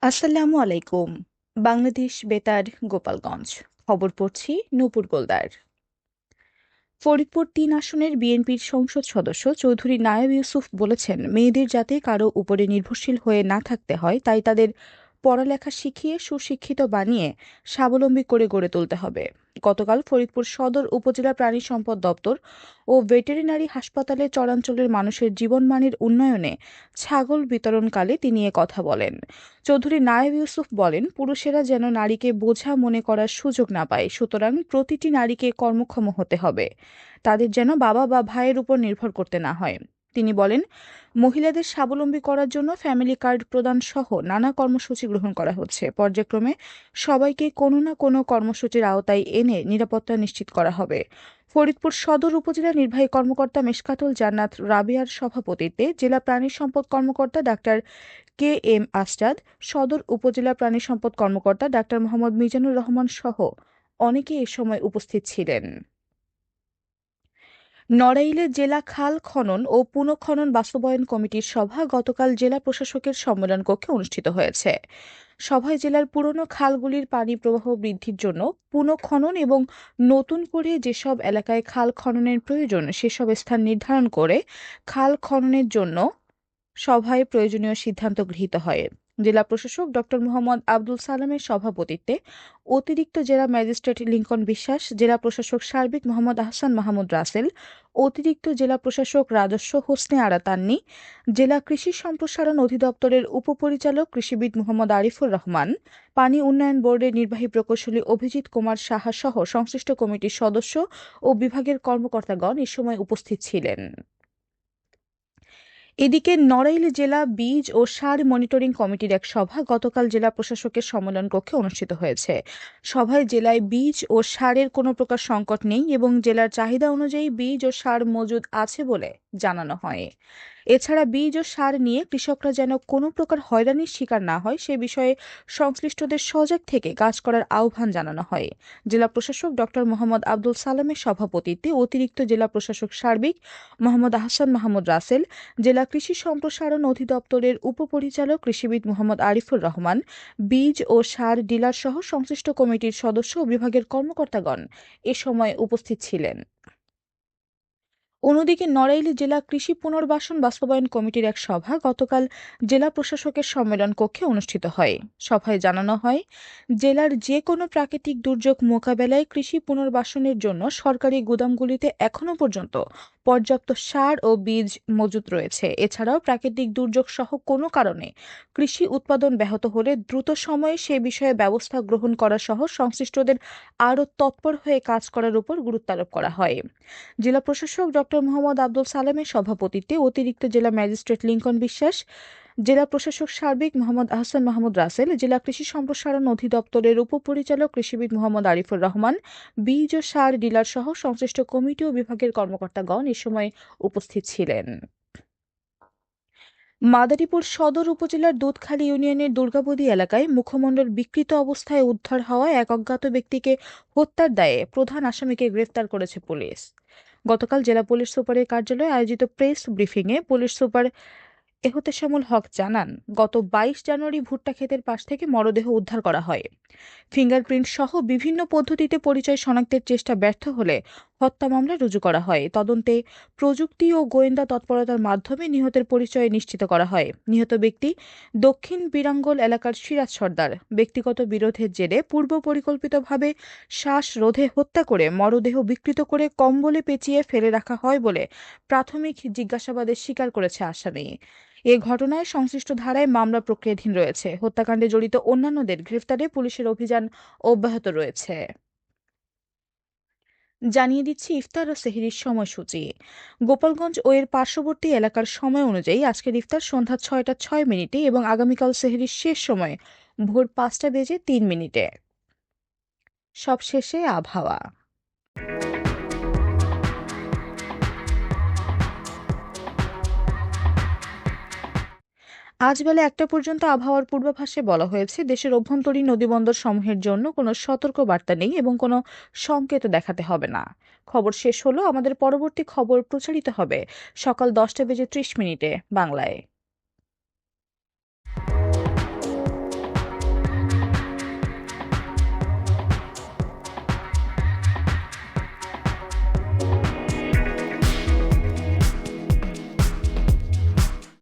আসসালামু আলাইকুম। বাংলাদেশ বেতার, গোপালগঞ্জ। খবর পড়ছি নূপুর গোলদার। ফরিদপুর ৩ আসনের বিএনপির সংসদ সদস্য চৌধুরী নায়েব ইউসুফ বলেছেন, মেয়েদের যাতে কারো উপরে নির্ভরশীল হয়ে না থাকতে হয়, তাই তাদের পড়ালেখা শিখিয়ে সুশিক্ষিত বানিয়ে স্বাবলম্বী করে গড়ে তুলতে হবে। গতকাল ফরিদপুর সদর উপজেলা প্রাণী সম্পদ দপ্তর ও ভেটেরিনারি হাসপাতালে চরাঞ্চলের মানুষের জীবনমানের উন্নয়নে ছাগল বিতরণকালে তিনি এ কথা বলেন। চৌধুরী নায়েব ইউসুফ বলেন, পুরুষেরা যেন নারীকে বোঝা মনে করার সুযোগ না পায়, সুতরাং প্রতিটি নারীকে কর্মক্ষম হতে হবে। তাদের যেন বাবা বা ভাইয়ের উপর নির্ভর করতে না হয়। তিনি বলেন, মহিলাদের স্বাবলম্বী করার জন্য ফ্যামিলি কার্ড প্রদান সহ নানা কর্মসূচি গ্রহণ করা হচ্ছে। পর্যায়ক্রমে সবাইকে কোনো না কোনো কর্মসূচির আওতায় এনে নিরাপত্তা নিশ্চিত করা হবে। ফরিদপুর সদর উপজেলা নির্বাহী কর্মকর্তা মেশকাতুল জান্নাত রাবিয়ার সভাপতিত্বে জেলা প্রাণী সম্পদ কর্মকর্তা ডাক্তার কে এম আস্টাদ, সদর উপজেলা প্রাণী সম্পদ কর্মকর্তা ডাক্তার মোহাম্মদ মিজানুর রহমান সহ অনেকে এ সময় উপস্থিত ছিলেন। নড়াইলে জেলা খাল খনন ও পুনঃখনন বাস্তবায়ন কমিটির সভা গতকাল জেলা প্রশাসকের সম্মেলন কক্ষে অনুষ্ঠিত হয়েছে। সভায় জেলার পুরনো খালগুলির পানি প্রবাহ বৃদ্ধির জন্য পুনঃখনন এবং নতুন করে যেসব এলাকায় খাল খননের প্রয়োজন সেসব স্থান নির্ধারণ করে খাল খননের জন্য সভায় প্রয়োজনীয় সিদ্ধান্ত গৃহীত হয়। জেলা প্রশাসক ডক্টর মোহাম্মদ আব্দুল সালামের সভাপতিত্বে অতিরিক্ত জেলা ম্যাজিস্ট্রেট লিংকন বিশ্বাস, জেলা প্রশাসক সার্বিক মোহাম্মদ আহসান মাহমুদ রাসেল, অতিরিক্ত জেলা প্রশাসক রাজস্ব হোসনে আরা তান্নি, জেলা কৃষি সম্প্রসারণ অধিদপ্তরের উপপরিচালক কৃষিবিদ মোহাম্মদ আরিফুর রহমান, পানি উন্নয়ন বোর্ডের নির্বাহী প্রকৌশলী অভিজিৎ কুমার সাহা সহ সংশ্লিষ্ট কমিটির সদস্য ও বিভাগের কর্মকর্তাগণ এ সময় উপস্থিত ছিলেন। এদিকে নড়াইল জেলা বীজ ও সার মনিটরিং কমিটির এক সভা গতকাল জেলা প্রশাসকের সম্মেলন কক্ষে অনুষ্ঠিত হয়েছে। সভায় জেলায় বীজ ও সারের কোনো প্রকার সংকট নেই এবং জেলার চাহিদা অনুযায়ী বীজ ও সার মজুদ আছে বলে জানানো হয়। এছাড়া বীজ ও সার নিয়ে কৃষকরা যেন কোনো প্রকার হয়রানির শিকার না হয় সে বিষয়ে সংশ্লিষ্টদের সজাগ থেকে কাজ করার আহ্বান জানানো হয়। জেলা প্রশাসক ডক্টর মোহাম্মদ আব্দুল সালামের সভাপতিত্বে অতিরিক্ত জেলা প্রশাসক সার্বিক মোহাম্মদ আহসান মাহমুদ রাসেল, জেলা কৃষি সম্প্রসারণ অধিদপ্তরের উপপরিচালক কৃষিবিদ মোহাম্মদ আরিফুর রহমান, বীজ ও সার ডিলার সহ সংশ্লিষ্ট কমিটির সদস্য ও বিভাগের কর্মকর্তাগণ এ সময় উপস্থিত ছিলেন। অন্যদিকে নড়াইল জেলা কৃষি পুনর্বাসন বাস্তবায়ন কমিটির এক সভা গতকাল জেলা প্রশাসকের সম্মেলন কক্ষে অনুষ্ঠিত হয়। সভায় জানানো হয়, জেলার যে কোনো প্রাকৃতিক দুর্যোগ মোকাবেলায় কৃষি পুনর্বাসনের জন্য সরকারি গুদামগুলিতে এখনও পর্যন্ত পর্যাপ্ত সার ও বীজ মজুত রয়েছে। এছাড়াও প্রাকৃতিক দুর্যোগ সহ কোনো কারণে কৃষি উৎপাদন ব্যাহত হলে দ্রুত সময়ে সে বিষয়ে ব্যবস্থা গ্রহণ করা সহ সংশ্লিষ্টদের আরও তৎপর হয়ে কাজ করার উপর গুরুত্ব আরোপ করা হয়। জেলা প্রশাসক ডক্টর মোহাম্মদ আব্দুল সালামের সভাপতিত্বে অতিরিক্ত জেলা ম্যাজিস্ট্রেট লিংকন বিশ্বাস, জেলা প্রশাসক সার্বিক মোহাম্মদ আহসান মাহমুদ রাসেল, জেলা কৃষি সম্প্রসারণ অধিদপ্তরের উপপরিচালক কৃষিবিদ মোহাম্মদ আরিফুর রহমান, বীজ ও সার ডিলার সহ সংশ্লিষ্ট কমিটি ও বিভাগের কর্মকর্তাগণ এ সময় উপস্থিত ছিলেন। মাদারীপুর সদর উপজেলার দুধখালী ইউনিয়নের দুর্গাবতী এলাকায় মুখমণ্ডল বিকৃত অবস্থায় উদ্ধার হওয়া এক অজ্ঞাত ব্যক্তিকে হত্যার দায়ে প্রধান আসামিকে গ্রেফতার করেছে পুলিশ। গতকাল জেলা পুলিশ সুপারের কার্যালয়ে আয়োজিত প্রেস ব্রিফিংয়ে পুলিশ সুপার এহতেশামুল হক জানান, গত ২২ জানুয়ারি ভুট্টা ক্ষেতের পাশ থেকে মরদেহ উদ্ধার করা হয়। ফিঙ্গারপ্রিন্ট সহ বিভিন্ন পদ্ধতিতে পরিচয় শনাক্তের চেষ্টা ব্যর্থ হলে হত্যা মামলা রুজু করা হয়। তদন্তে প্রযুক্তি ও গোয়েন্দা তৎপরতার মাধ্যমে নিহতের পরিচয় নিশ্চিত করা হয়। নিহত ব্যক্তি দক্ষিণ বিরাঙ্গল এলাকার সিরাজ সর্দার। ব্যক্তিগত বিরোধের জেরে পূর্ব পরিকল্পিতভাবে শ্বাসরোধে হত্যা করে মরদেহ বিকৃত করে কম্বলে পেঁচিয়ে ফেলে রাখা হয় বলে প্রাথমিক জিজ্ঞাসাবাদে স্বীকার করেছে আসামি। এ ঘটনায় সংশ্লিষ্ট ধারায় মামলা প্রক্রিয়াধীন রয়েছে। হত্যাকাণ্ডে জড়িত অন্যান্যদের গ্রেফতারে পুলিশের অভিযান অব্যাহত রয়েছে। জানিয়ে দিচ্ছি ইফতার ও সেহরির সময়সূচি। গোপালগঞ্জ ও এর পার্শ্ববর্তী এলাকার সময় অনুযায়ী আজকের ইফতার সন্ধ্যা ৬টা ৬ মিনিটে এবং আগামীকাল সেহরির শেষ সময় ভোর ৫টা বেজে ৩ মিনিটে। সবশেষে আবহাওয়া। আজ বেলা ১টা পর্যন্ত আবহাওয়ার পূর্বাভাসে বলা হয়েছে, দেশের অভ্যন্তরীণ নদীবন্দর সমূহের জন্য কোনো সতর্ক বার্তা নেই এবং কোনো সংকেত দেখাতে হবে না। খবর শেষ হলো। আমাদের পরবর্তী খবর প্রচারিত হবে সকাল ১০টা বেজে ৩০ মিনিটে বাংলায়।